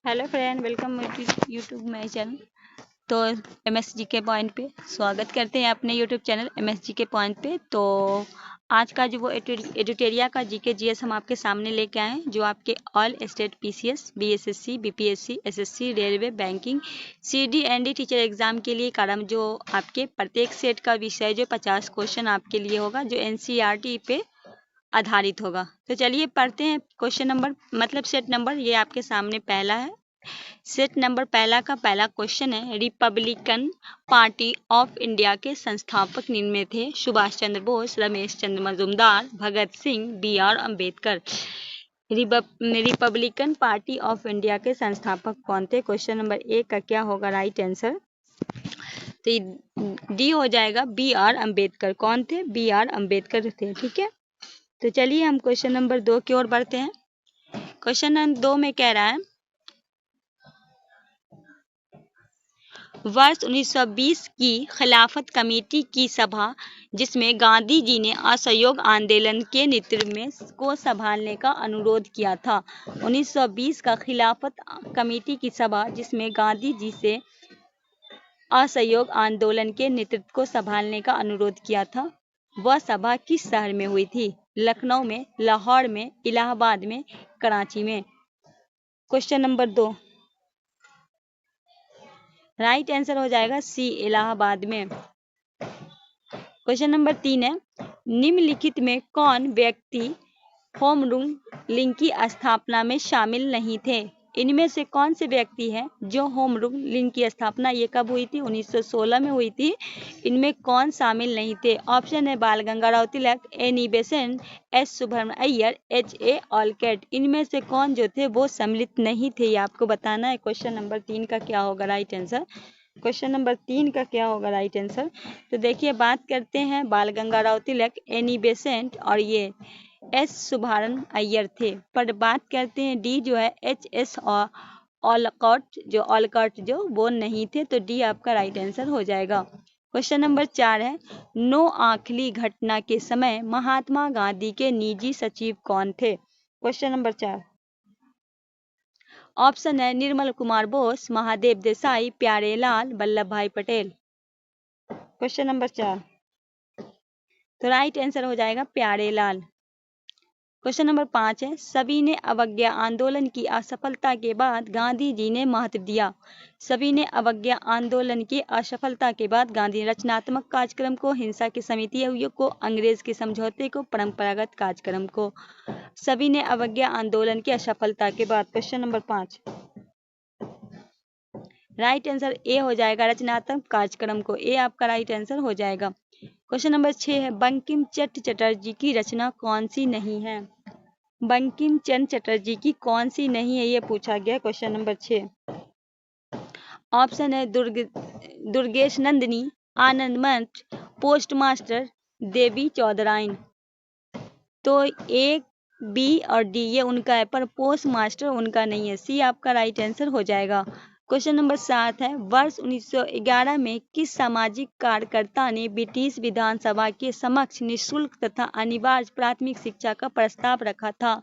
Hello friend, welcome YouTube my channel. तो MSG के point पे स्वागत करते हैं अपने यूट्यूब चैनल एमएसजी के पॉइंट पे। तो आज का जो वो एडिटोरिया का जीके जीएस हम आपके सामने लेके आए हैं, जो आपके all state PCS, BSSC, BPSC, SSC, railway, banking, सीडीएनडी टीचर एग्जाम के लिए कारम जो आपके प्रत्येक सेट का विषय जो 50 क्वेश्चन आपके लिए होगा, जो एनसीईआरटी पे आधारित होगा। तो चलिए पढ़ते हैं क्वेश्चन नंबर, मतलब सेट नंबर। ये आपके सामने पहला है। सेट नंबर पहला का पहला क्वेश्चन है, रिपब्लिकन पार्टी ऑफ इंडिया के संस्थापक निम्न में थे? Subhash Chandra Bose, Ramesh Chandra Majumdar, Bhagat Singh, B R. Ambedkar. Republican Party of India के संस्थापक कौन थे? क्वेश्चन नंबर एक का क्या होगा राइट आंसर? तो डी हो जाएगा बी.आर. अम्बेडकर। कौन थे? बी.आर. अम्बेडकर थे। ठीक है, तो चलिए हम क्वेश्चन नंबर 2 की ओर बढ़ते हैं। क्वेश्चन नंबर 2 में कह रहा है, वर्ष 1920 की खिलाफत कमेटी की सभा जिसमें गांधी जी ने असहयोग आंदोलन के नेतृत्व में को संभालने का अनुरोध किया था। 1920 का खिलाफत कमेटी की सभा जिसमें गांधी जी से असहयोग आंदोलन के नेतृत्व को संभालने का अनुरोध किया था, वह सभा किस शहर में हुई थी? लखनऊ में, लाहौर में, इलाहाबाद में, कराची में। क्वेश्चन नंबर 2 राइट आंसर हो जाएगा सी, इलाहाबाद में। क्वेश्चन नंबर 3 है, निम्नलिखित में कौन व्यक्ति होम रूल लिंक की स्थापना में शामिल नहीं थे? इनमें से कौन से व्यक्ति हैं जो होम रूल लिंक की स्थापना ये कब हुई थी? 1916 में हुई थी। इनमें कौन शामिल नहीं थे? ऑप्शन है Bal Gangadhar Tilak, Annie Besant, S Subramaniam Iyer, H A Olcott. इनमें से कौन जो थे वो सम्मिलित नहीं थे, ये आपको बताना है। क्वेश्चन नंबर 3 का क्या होगा राइट आंसर? क्वेश्चन नंबर 3 का क्या होगा राइट आंसर? तो देखिए, बात करते हैं बाल गंगाराव तिलक, एनी बेसेंट और ये एस सुब्रमण्यम अय्यर थे। पर बात करते हैं डी जो है एच एस और ऑलकॉट जो वो नहीं थे। तो डी आपका राइट आंसर हो जाएगा। क्वेश्चन नंबर 4 है, नो आखिरी घटना के समय महात्मा गांधी के निजी सचिव कौन थे? क्वेश्चन नंबर 4 ऑप्शन है निर्मल कुमार बोस, महादेव देसाई, प्यारेलाल, वल्लभ भाई पटेल। क्वेश्चन नंबर 4 तो राइट आंसर हो जाएगा प्यारेलाल। क्वेश्चन नंबर 5 है, सभी ने अवज्ञा आंदोलन की असफलता के बाद गांधी जी ने महत्व दिया। सभी ने अवज्ञा आंदोलन की असफलता के बाद गांधी ने रचनात्मक कार्यक्रम को, हिंसा की समितियों को, अंग्रेज के समझौते को, परंपरागत कार्यक्रम को। सभी ने अवज्ञा आंदोलन की असफलता के बाद। Question number 5 right answer A हो जाएगा, रचनात्मक कार्यक्रम को। ए आपका राइट आंसर हो जाएगा। क्वेश्चन नंबर 6 है, बंकिम चंद्र चटर्जी की रचना कौन सी नहीं है? बंकिम चंद्र चटर्जी की कौन सी नहीं है, ये पूछा गया। क्वेश्चन नंबर 6 ऑप्शन है दुर्गेश नंदिनी, आनंद मठ, पोस्ट मास्टर, देवी चौधराइन। तो ए, बी और डी ये उनका है, पर पोस्ट मास्टर उनका नहीं है। सी आपका राइट आंसर हो जाएगा। क्वेश्चन नंबर 7 है, वर्ष 1911 में किस सामाजिक कार्यकर्ता ने ब्रिटिश विधानसभा के समक्ष निःशुल्क तथा अनिवार्य प्राथमिक शिक्षा का प्रस्ताव रखा था?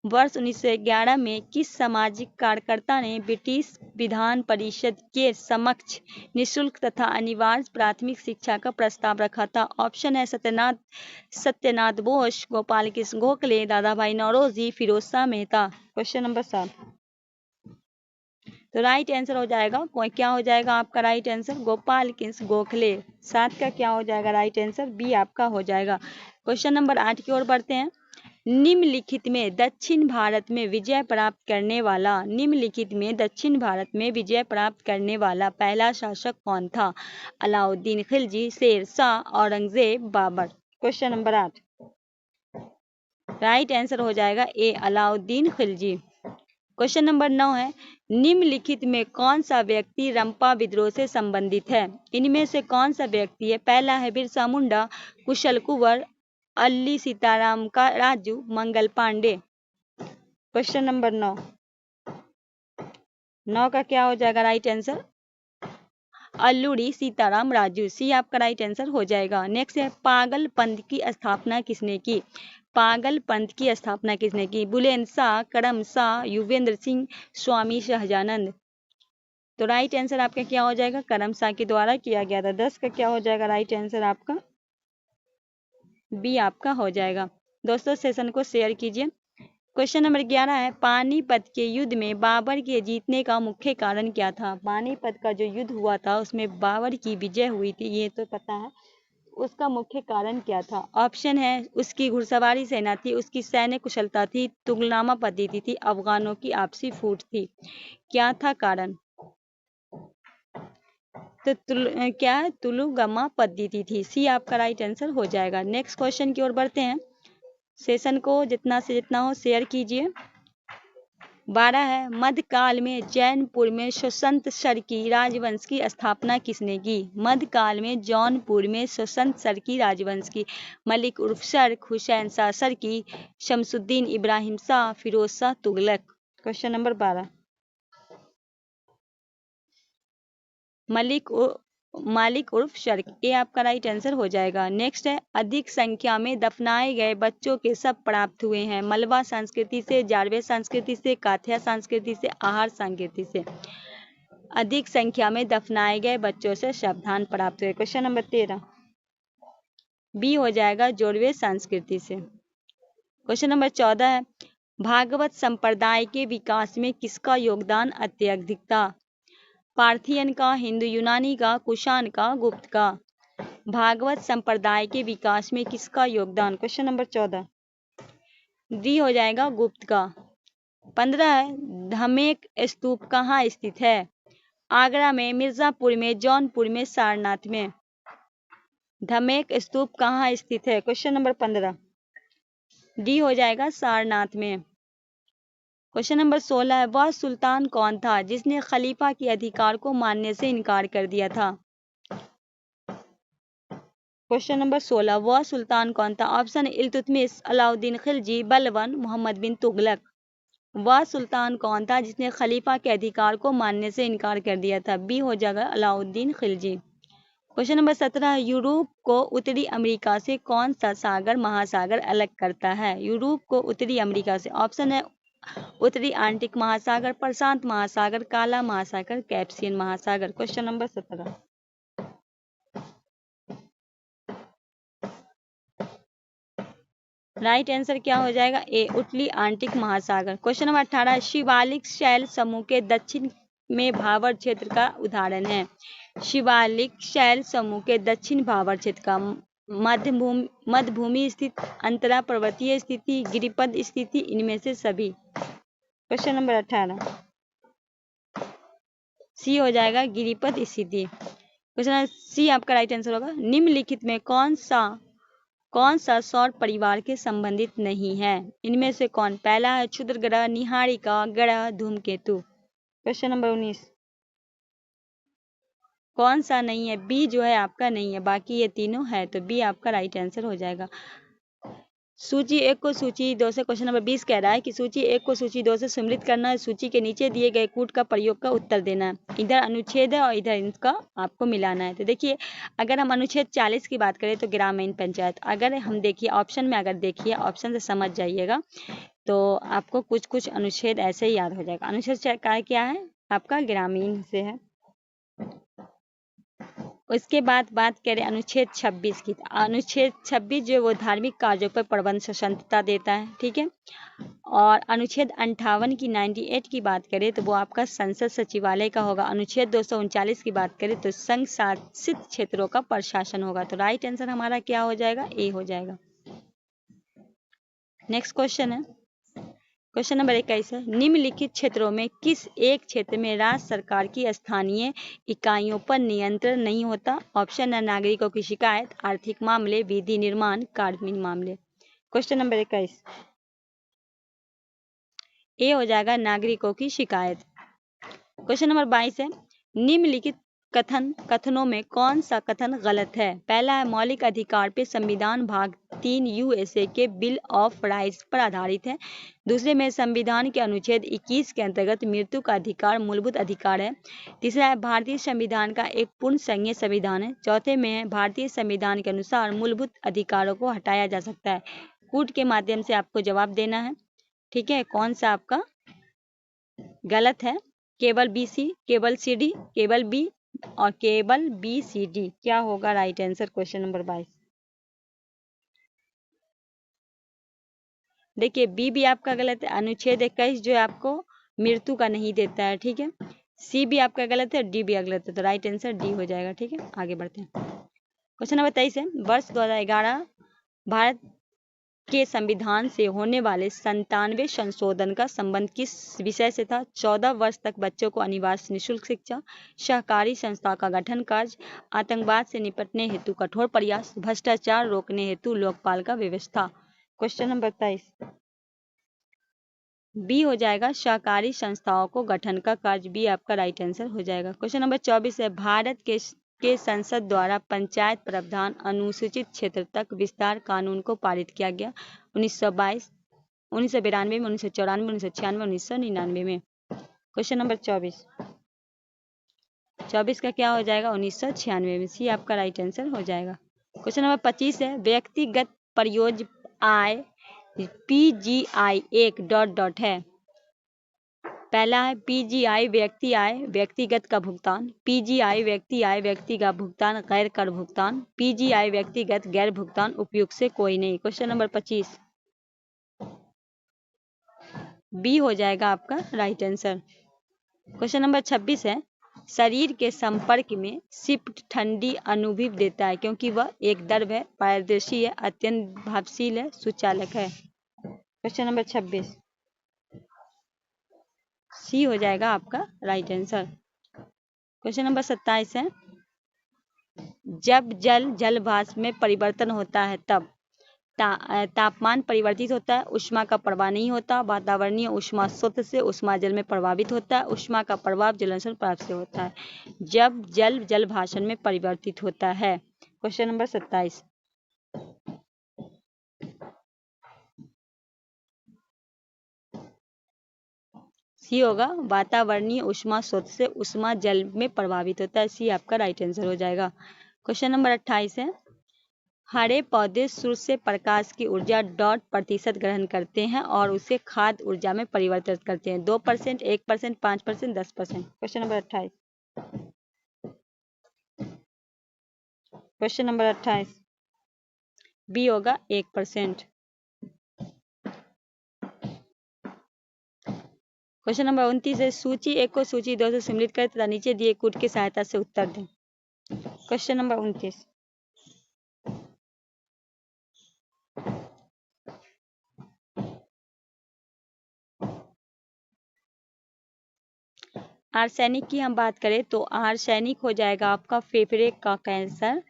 वर्ष 1911 में किस सामाजिक कार्यकर्ता ने ब्रिटिश विधान परिषद के समक्ष निःशुल्क तथा अनिवार्य प्राथमिक शिक्षा का प्रस्ताव रखा था? ऑप्शन है सत्यनाथ बोस, गोपाल कृष्ण गोखले, दादा भाई नौरोजी, फिरोज शाह मेहता। क्वेश्चन नंबर 7 तो राइट आंसर हो जाएगा, क्या हो जाएगा आपका राइट आंसर? गोपाल कृष्ण गोखले। 7 का क्या हो जाएगा राइट आंसर? बी आपका हो जाएगा। क्वेश्चन नंबर 8 की ओर बढ़ते हैं। निम्नलिखित में दक्षिण भारत में विजय प्राप्त करने वाला पहला शासक कौन था? Alauddin Khilji, Sher Shah, Aurangzeb, Babar. Question number 8 right answer हो जाएगा A, Alauddin Khilji. Question number 9 है, निम्नलिखित में कौन सा व्यक्ति रंपा विद्रोह से संबंधित है? इनमें से कौन सा व्यक्ति है? पहला है बिरसा मुंडा, कुशल कुंवर, अल्ली सीताराम का राजू, मंगल पांडे। क्वेश्चन नंबर 9 का क्या हो जाएगा राइट आंसर? अल्लूरी सीताराम राजू। सी आपका राइट आंसर हो जाएगा। नेक्स्ट है, पागलपंथ की स्थापना किसने की? पागल पंथ की स्थापना किसने की? बुलेन शाह, करम शाह, युवेंद्र सिंह, स्वामी सहजानंद। तो राइट आंसर आपका क्या हो जाएगा? करम शाह के द्वारा किया गया था। 10 का क्या हो जाएगा राइट आंसर आपका? बी आपका हो जाएगा। दोस्तों सेशन को शेयर कीजिए। क्वेश्चन नंबर 11 है, पानीपत के युद्ध में बाबर के जीतने का मुख्य कारण क्या था? पानीपत का जो युद्ध हुआ था उसमें बाबर की विजय हुई थी, ये तो पता है। उसका मुख्य कारण क्या था? ऑप्शन है, उसकी घुड़सवारी सेना थी, उसकी सैन्य कुशलता थी, तुगलनामा पद्धति थी, अफगानों की आपसी फूट थी। क्या था कारण? तो क्या है? तुलुगमा पद्धति थी। सी आपका राइट आंसर हो जाएगा। नेक्स्ट क्वेश्चन की ओर बढ़ते हैं। सेशन को जितना से जितना हो शेयर कीजिए। 12 है, मध्यकाल में जौनपुर में सुसंत सर की राजवंश की स्थापना किसने की? मध्यकाल में जौनपुर में सुसंत सर की राजवंश की। मलिक उर्फ शर्क, हुसैन शाह सर की, शमसुद्दीन इब्राहिम शाह, फिरोज शाह तुगलक। क्वेश्चन नंबर 12, मालिक उर्फ शर्क। ये आपका राइट आंसर हो जाएगा। नेक्स्ट है, अधिक संख्या में दफनाए गए बच्चों के शव प्राप्त हुए हैं। मलबा संस्कृति से, जारवे संस्कृति से, काथिया संस्कृति से, आहार संस्कृति से। अधिक संख्या में दफनाए गए बच्चों से शवदान प्राप्त हुए। क्वेश्चन नंबर 13, बी हो जाएगा, जोरवे संस्कृति से। क्वेश्चन नंबर 14 है, भागवत संप्रदाय के विकास में किसका योगदान अत्यधिक था? पार्थियन का, हिंदू यूनानी का, कुषाण का, गुप्त का। भागवत संप्रदाय के विकास में किसका योगदान? क्वेश्चन नंबर 14, डी हो जाएगा, गुप्त का। 15 है, धमेक स्तूप कहाँ स्थित है? आगरा में, मिर्जापुर में, जौनपुर में, सारनाथ में। धमेक स्तूप कहाँ स्थित है? क्वेश्चन नंबर 15, डी हो जाएगा, सारनाथ में। क्वेश्चन नंबर 16 है, वह सुल्तान कौन था जिसने खलीफा के अधिकार को मानने से इनकार कर दिया था? क्वेश्चन नंबर 16, वह सुल्तान कौन था? ऑप्शन, इल्तुतमिश, अलाउद्दीन खिलजी, बलबन, मोहम्मद बिन तुगलक। वह सुल्तान कौन था जिसने खलीफा के अधिकार को मानने से इनकार कर दिया था? बी हो जाएगा, Alauddin Khilji. Question number 17, Europe को उत्तरी अमेरिका से कौन सा सागर महासागर अलग करता है? यूरोप को उत्तरी अमेरिका से। ऑप्शन है, उत्तरी आर्कटिक महासागर, प्रशांत महासागर, काला महासागर, कैस्पियन महासागर। क्वेश्चन नंबर 17, राइट आंसर क्या हो जाएगा? ए, उत्तरी आर्कटिक महासागर। क्वेश्चन नंबर 18, शिवालिक शैल समूह के दक्षिण में भावर क्षेत्र का उदाहरण है। शिवालिक शैल समूह के दक्षिण भावर क्षेत्र का मध्यभूमि स्थित, अंतरा पर्वतीय स्थिति, गिरिपद स्थिति, इनमें से सभी। क्वेश्चन नंबर 18, सी हो जाएगा, गिरिपद स्थिति। क्वेश्चन सी आपका राइट आंसर होगा। निम्नलिखित में कौन सा सौर परिवार के संबंधित नहीं है? इनमें से कौन? पहला है क्षुद्र ग्रह, निहारिका ग्रह, धूमकेतु। क्वेश्चन नंबर 19, कौन सा नहीं है? बी जो है आपका नहीं है, बाकी ये तीनों है, तो बी आपका राइट आंसर हो जाएगा। सूची 1 को सूची 2 से, क्वेश्चन नंबर 20 कह रहा है कि सूची 1 को सूची 2 से सम्मिलित करना है, सूची के नीचे दिए गए कूट का प्रयोग का उत्तर देना है। इधर अनुच्छेद है और इधर इनका आपको मिलाना है। तो देखिए, अगर हम अनुच्छेद 40 की बात करें तो ग्रामीण पंचायत, अगर हम देखिए ऑप्शन में, अगर देखिए ऑप्शन से समझ जाइएगा तो आपको कुछ कुछ अनुच्छेद ऐसे ही याद हो जाएगा। अनुच्छेद क्या है आपका? ग्रामीण से है। उसके बाद बात करें अनुच्छेद 26 की। अनुच्छेद 26 जो वो धार्मिक कार्यों पर प्रबंध स्वतंत्रता देता है, ठीक है। और अनुच्छेद 58 की 98 की बात करें तो वो आपका संसद सचिवालय का होगा। अनुच्छेद 239 की बात करें तो संघ शासित क्षेत्रों का प्रशासन होगा। तो राइट आंसर हमारा क्या हो जाएगा? ए हो जाएगा। नेक्स्ट क्वेश्चन है, क्वेश्चन नंबर 21 है, निम्नलिखित क्षेत्रों में किस एक क्षेत्र में राज्य सरकार की स्थानीय इकाइयों पर नियंत्रण नहीं होता? ऑप्शन है, नागरिकों की शिकायत, आर्थिक मामले, विधि निर्माण, कार्मिक मामले। क्वेश्चन नंबर 21, ए हो जाएगा, नागरिकों की शिकायत। क्वेश्चन नंबर 22 है, निम्नलिखित कथनों में कौन सा कथन गलत है? पहला है, मौलिक अधिकार पे संविधान भाग 3 यूएसए के बिल ऑफ राइट्स पर आधारित है। दूसरे में संविधान के अनुच्छेद 21 के अंतर्गत मृत्यु का अधिकार मूलभूत अधिकार है। तीसरा है, भारतीय संविधान का एक पूर्ण संघीय संविधान है। चौथे में है, भारतीय संविधान के अनुसार मूलभूत अधिकारों को हटाया जा सकता है। कूट के माध्यम से आपको जवाब देना है, ठीक है। कौन सा आपका गलत है? केवल बी सी, केवल सी डी, केवल बी और केवल बी सी डी। क्या होगा राइट आंसर? Question number 22। देखिए बी भी आपका गलत है, अनुच्छेद 21 जो है आपको मृत्यु का नहीं देता है, ठीक है। सी भी आपका गलत है, डी भी गलत है, तो राइट आंसर डी हो जाएगा, ठीक है। आगे बढ़ते हैं। क्वेश्चन नंबर 23 है, वर्ष 2011 भारत के संविधान से होने वाले 97 संशोधन का संबंध किस विषय से था? 14 वर्ष तक बच्चों को अनिवार्य निःशुल्क शिक्षा, सहकारी संस्था का गठन कार्य, आतंकवाद से निपटने हेतु कठोर प्रयास, भ्रष्टाचार रोकने हेतु लोकपाल का व्यवस्था। क्वेश्चन नंबर 23 बी हो जाएगा, सहकारी संस्थाओं को गठन का कार्य, बी आपका राइट आंसर हो जाएगा। क्वेश्चन नंबर 24 है, भारत के संसद द्वारा पंचायत प्रावधान अनुसूचित क्षेत्र तक विस्तार कानून को पारित किया गया 1922, 1992 में, 1994, 1996, 1999 में। क्वेश्चन नंबर 24 का क्या हो जाएगा? 1996 में, सी आपका राइट आंसर हो जाएगा। क्वेश्चन नंबर 25 है, व्यक्तिगत परियोज आय पीजीआई एक डॉट है। पहला है पीजीआई व्यक्ति आय व्यक्तिगत का भुगतान, पीजीआई व्यक्ति आय व्यक्तिगत भुगतान गैर कर भुगतान, पीजीआई व्यक्तिगत गैर भुगतान उपयुक्त से कोई नहीं। क्वेश्चन नंबर 25 बी हो जाएगा आपका राइट आंसर। क्वेश्चन नंबर 26 है, शरीर के संपर्क में शिफ्ट ठंडी अनुभव देता है क्योंकि वह एक द्रव है, पारदर्शी है, अत्यंत भावशील है, सुचालक है। क्वेश्चन नंबर 26 सी हो जाएगा आपका राइट आंसर। क्वेश्चन नंबर 27 है, जब जल वाष्प में परिवर्तन होता है तब तापमान परिवर्तित होता है, ऊष्मा का प्रवाह नहीं होता, वातावरणीय ऊष्मा स्रोत से ऊष्मा जल में प्रभावित होता है, ऊष्मा का प्रभाव जलांश प्राप्त से होता है, जब जल भाषण में परिवर्तित होता है। क्वेश्चन नंबर 27 सी होगा, वातावरणीय ऊष्मा स्रोत से ऊष्मा जल में प्रभावित होता है, सी आपका राइट आंसर हो जाएगा। क्वेश्चन नंबर 28 है, हरे पौधे सूर्य से प्रकाश की ऊर्जा %% ग्रहण करते हैं और उसे खाद्य ऊर्जा में परिवर्तित करते हैं, 2%, 1%, 5%, 10%। Question number 28 question number 28 B होगा 1%। क्वेश्चन नंबर 29 है, सूची 1 को सूची 2 से सम्मिलित करें तथा नीचे दिए कूट की सहायता से उत्तर दें। क्वेश्चन नंबर 29 आर्सेनिक की हम बात करें तो आर्सेनिक हो जाएगा आपका फेफड़े का कैंसर।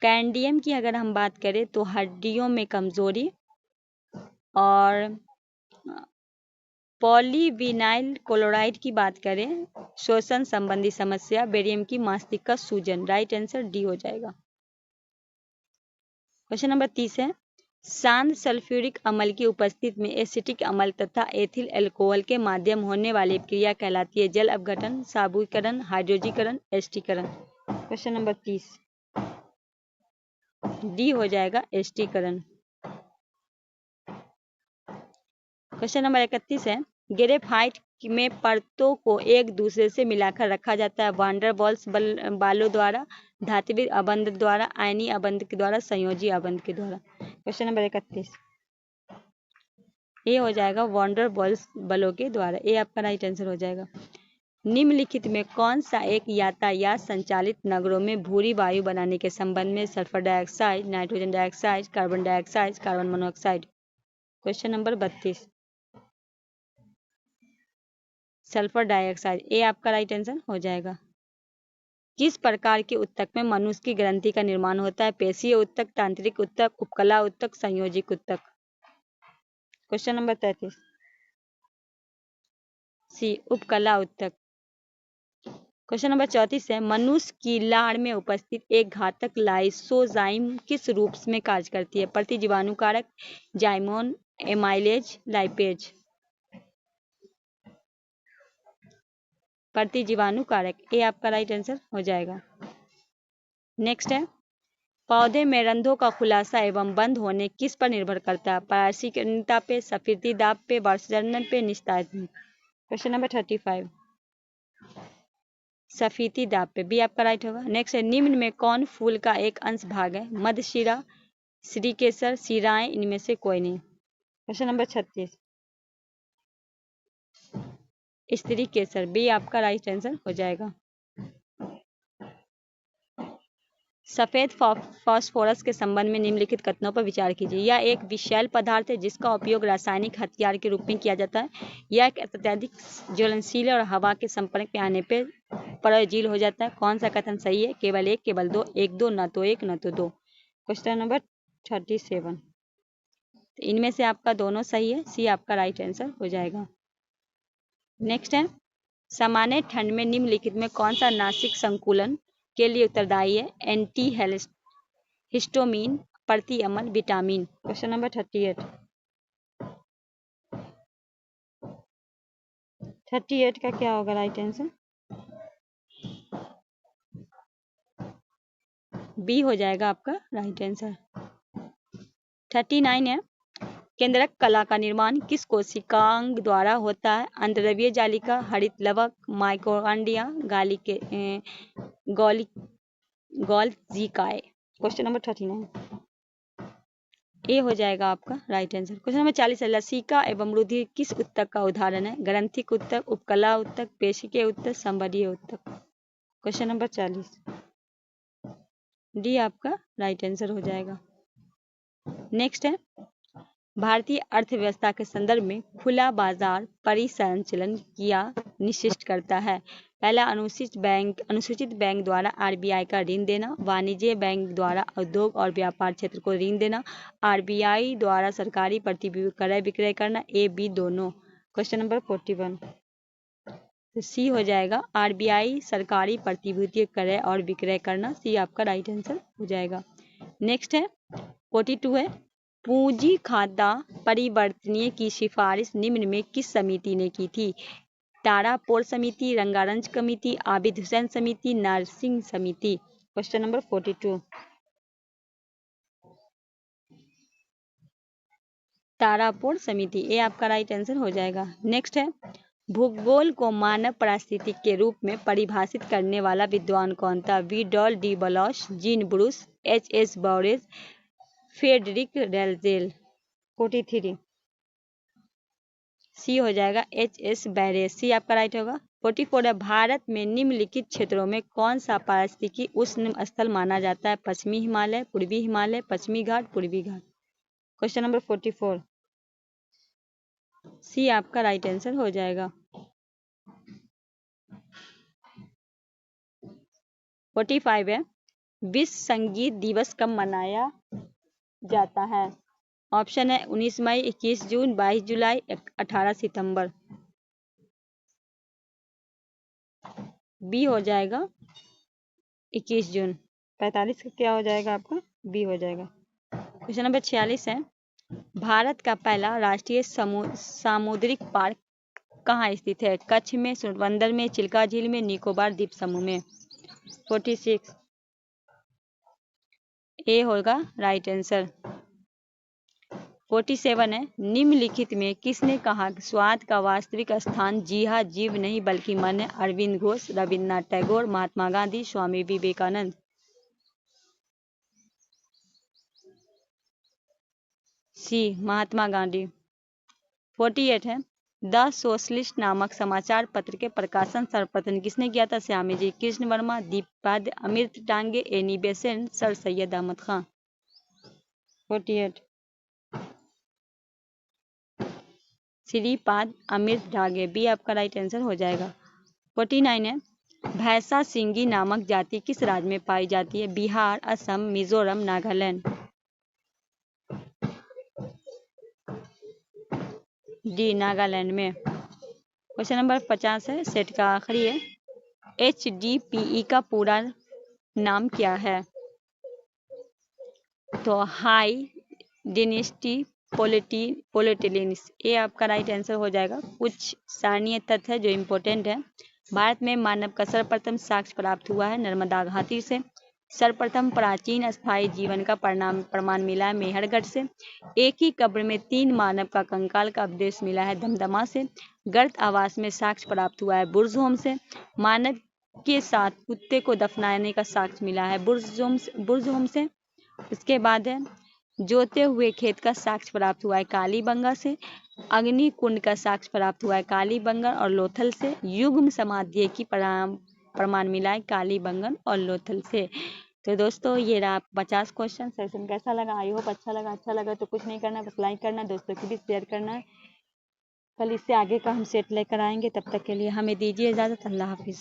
कैंडियम की अगर हम बात करें तो हड्डियों में कमजोरी, और पॉलीविनाइल क्लोराइड की बात करें श्वसन संबंधी समस्या, बेरियम की मस्तिष्क का सूजन। राइट आंसर डी हो जाएगा। क्वेश्चन नंबर 30 है, शांत सल्फ्यूरिक अम्ल की उपस्थिति में एसिटिक अम्ल तथा एथिल अल्कोहल के माध्यम होने वाली क्रिया कहलाती है जल अपघटन, साबुकरण, हाइड्रोजीकरण, एस्टीकरण। क्वेश्चन नंबर 30 डी हो जाएगा एस्टीकरण। क्वेश्चन नंबर 31 है, ग्रेफाइट में परतों को एक दूसरे से मिलाकर रखा जाता है वांडर वॉल्स बालों द्वारा, धात्विक अबंध द्वारा, आयनीय अबंध के द्वारा, संयोजी अबंध के द्वारा। क्वेश्चन नंबर 31 ए हो जाएगा वांडर वॉल्स बलों के द्वारा, ए आपका राइट आंसर हो जाएगा। निम्नलिखित में कौन सा एक यातायात संचालित नगरों में भूरी वायु बनाने के संबंध में sulphur dioxide, nitrogen dioxide, carbon dioxide, carbon monoxide. Question number 32 sulphur dioxide, A आपका राइट आंसर हो जाएगा। किस प्रकार के ऊतक में मनुष्य की ग्रंथि का निर्माण होता है? पेशीय ऊतक, तांत्रिक ऊतक, उपकला ऊतक, संयोजिक ऊतक। क्वेश्चन नंबर 33 सी उपकला ऊतक। क्वेश्चन नंबर 34 है, मनुष्य की लार में उपस्थित एक घातक लाइसोजाइम किस रूप में कार्य करती है? प्रतिजीवाणु कारक, जाइमोन, एमाइलेज, लाइपेज। प्रतिजीवाणु कारक, ए आपका राइट आंसर हो जाएगा। नेक्स्ट है, पौधे में रंध्रों का खुलासा एवं बंद होने किस पर निर्भर करता है? पारगम्यता पे, सफेदी दाब पे, वर्षजनन पे, निस्तारण पे। क्वेश्चन नंबर 35, सफेदी दाब पे, बी आपका राइट होगा। नेक्स्ट है, निम्न में कौन फूल का एक अंश भाग है? मधुशिरा, श्रीकेसर, शिराएं, इनमें से कोई नहीं। क्वेश्चन नंबर 36, स्त्री केसर, बी आपका राइट आंसर हो जाएगा। सफेद फास्फोरस के संबंध में निम्नलिखित कथनों पर विचार कीजिए। यह एक विषैल पदार्थ है जिसका उपयोग रासायनिक हथियार के रूप में किया जाता है। यह एक अत्यधिक ज्वलनशील और हवा के संपर्क में आने पर परजील हो जाता है। कौन सा कथन सही है? केवल एक, केवल दो, एक दो, न तो एक न तो दो। क्वेश्चन नंबर 37, इनमें से आपका दोनों सही है, सी आपका राइट आंसर हो जाएगा। नेक्स्ट है, सामान्य ठंड में निम्नलिखित में कौन सा नासिक संकुलन के लिए उत्तरदायी है? एंटी हिस्टोमिन, प्रतिअमन, विटामिन। क्वेश्चन नंबर 38 का क्या होगा राइट आंसर? बी हो जाएगा आपका राइट आंसर। 39 है, केंद्रक कला का निर्माण किस कोशिकांग द्वारा होता है? अंतर्द्रव्यीय जालिका, हरित लवक, माइटोकॉन्ड्रिया, गोल्जीकाय। क्वेश्चन नंबर 39, ए हो जाएगा आपका राइट आंसर। क्वेश्चन नंबर 40 है, लसिका एवं रुधिर किस ऊतक का उदाहरण है? ग्रंथिक ऊतक, उपकला ऊतक, पेशिकीय ऊतक, संवहनीय ऊतक। क्वेश्चन नंबर 40, डी आपका राइट आंसर हो जाएगा। नेक्स्ट है, भारतीय अर्थव्यवस्था के संदर्भ में खुला बाजार परिसंचलन क्या निश्चित करता है? पहला, अनुसूचित बैंक द्वारा आरबीआई का ऋण देना, वाणिज्य बैंक द्वारा उद्योग और व्यापार क्षेत्र को ऋण देना, आरबीआई द्वारा सरकारी प्रतिभूति क्रय विक्रय करना, ए बी दोनों। क्वेश्चन नंबर 41, तो सी हो जाएगा, आरबीआई सरकारी प्रतिभूति क्रय और विक्रय करना, सी आपका राइट आंसर हो जाएगा। नेक्स्ट है 42 है, पूंजी खाता परिवर्तनीय की सिफारिश निम्न में किस समिति ने की थी? तारापोर समिति, रंगारंज कमेटी, आबिद हुसैन समिति, नरसिंह समिति। क्वेश्चन नंबर 42, तारापोर समिति, ए आपका राइट आंसर हो जाएगा। नेक्स्ट है, भूगोल को मानव पारिस्थितिक के रूप में परिभाषित करने वाला विद्वान कौन था? Vidal de Blache, Jean Brunhes, H S. Barrows, Friedrich Ratzel. 43, C हो जाएगा, एच.एस. बैरेज, सी आपका राइट होगा। 44 है, भारत में निम्नलिखित क्षेत्रों में कौन सा पारिस्थितिकी उष्ण स्थल माना जाता है? पश्चिमी हिमालय, पूर्वी हिमालय, पश्चिमी घाट, पूर्वी घाट। क्वेश्चन नंबर 44, सी आपका राइट आंसर हो जाएगा। 45 है, विश्व संगीत दिवस कब मनाया जाता है? ऑप्शन है 19 मई, 21 जून, 22 जुलाई, 18 सितंबर। बी हो जाएगा 21 जून। 45 का क्या हो जाएगा आपका? बी हो जाएगा। क्वेश्चन नंबर 46 है, भारत का पहला राष्ट्रीय सामुद्रिक पार्क कहाँ स्थित है? कच्छ में, सुरंदर में, चिल्का झील में, निकोबार द्वीप समूह में। 46, ए होगा राइट आंसर। 47 है, निम्नलिखित में किसने कहा कि स्वाद का वास्तविक स्थान जी हाँ जीव नहीं बल्कि मन है? अरविंद घोष, रविन्द्रनाथ टैगोर, महात्मा गांधी, स्वामी विवेकानंद। सी महात्मा गांधी। 48 है, द सोशलिस्ट नामक समाचार पत्र के प्रकाशन सर्वप्रथम किसने किया था? श्यामी जी कृष्ण वर्मा, दीपपाद Amrit Dange, Annie Besant, sir Syed Ahmad Khan. 48, Shripad Amrit Dange, B आपका राइट आंसर हो जाएगा। 49 है, भैंसा सिंगी नामक जाति किस राज्य में पाई जाती है? बिहार, असम, मिजोरम, नागालैंड। डी नागालैंड में। क्वेश्चन नंबर 50 है, सेट का आखिरी है, HDPE का पूरा नाम क्या है? तो हाई डेंसिटी पोलिटिलिन्स, ये आपका राइट आंसर हो जाएगा। कुछ सारणीय तथ्य है जो इम्पोर्टेंट है। भारत में मानव का सर्वप्रथम साक्ष्य प्राप्त हुआ है नर्मदा घाटी से। सर्वप्रथम प्राचीन अस्थायी जीवन का प्रमाण मिला है मेहरगढ़ से। एक ही कब्र में 3 मानव का कंकाल का अवशेष मिला है दमदमा से। गर्त आवास में साक्ष्य प्राप्त हुआ है बुर्जहोम से। मानव के साथ कुत्ते को दफनाने का साक्ष्य मिला है बुर्जहोम से। उसके बाद है जोते हुए खेत का साक्ष्य प्राप्त हुआ है कालीबंगा से। अग्नि कुंड का साक्ष्य प्राप्त हुआ है कालीबंगन और लोथल से। युग्म समाधि की प्रमाण मिला है कालीबंगन और लोथल से। तो दोस्तों ये रहा 50 क्वेश्चन। सेशन कैसा लगा? आई होप अच्छा लगा तो कुछ नहीं करना, बस लाइक करना, दोस्तों की भी शेयर करना। कल इससे आगे का हम सेट लेकर आएंगे, तब तक के लिए हमें दीजिए इजाज़त। अल्लाह हाफिज़।